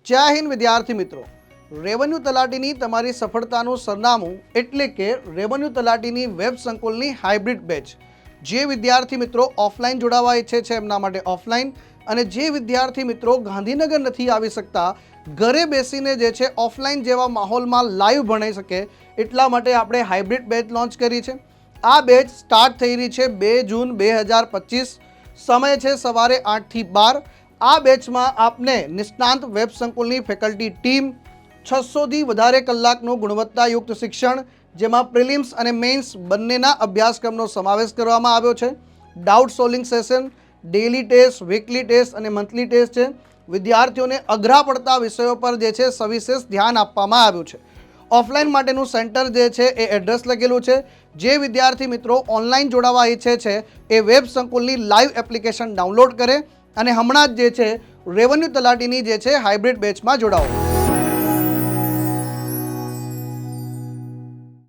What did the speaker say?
જય હિન્દ વિદ્યાર્થી મિત્રો, રેવન્યુ તલાટીની તમારી સફળતાનું સરનામું એટલે કે રેવન્યુ તલાટીની વેબ સંકુલની હાઇબ્રિડ બેચ. જે વિદ્યાર્થી મિત્રો ઓફલાઈન જોડાવા ઈચ્છે છે એમના માટે ઓફલાઈન, અને જે વિદ્યાર્થી મિત્રો ગાંધીનગર નથી આવી શકતા, ઘરે બેસીને જે છે ઓફલાઈન જેવા માહોલમાં લાઈવ ભણી શકે એટલા માટે આપણે હાઇબ્રિડ બેચ લોન્ચ કરી છે. આ બેચ સ્ટાર્ટ થઈ રહી છે 2 જૂન 2025. સમય છે સવારે 8 થી 12. આ બેચમાં આપને નિષ્ણાંત વેબ સંકુલની ફેકલ્ટી ટીમ, 600થી વધારે કલાકનું ગુણવત્તાયુક્ત શિક્ષણ, જેમાં પ્રિલિમ્સ અને મેઇન્સ બંનેના અભ્યાસક્રમનો સમાવેશ કરવામાં આવ્યો છે. Doubt solving session, daily test, weekly test અને મંથલી ટેસ્ટ છે. વિદ્યાર્થીઓને અઘરા પડતા વિષયો પર જે છે સવિશેષ ધ્યાન આપવામાં આવ્યું છે. ઓફલાઈન માટેનું સેન્ટર જે છે એ એડ્રેસ લખેલું છે. જે વિદ્યાર્થી મિત્રો ઓનલાઈન જોડાવા ઈચ્છે છે એ વેબ સંકુલની લાઈવ એપ્લિકેશન ડાઉનલોડ કરે અને હમણાં જ જે છે રેવન્યુ તલાટીની જે છે હાઇબ્રિડ બેચમાં જોડાવો.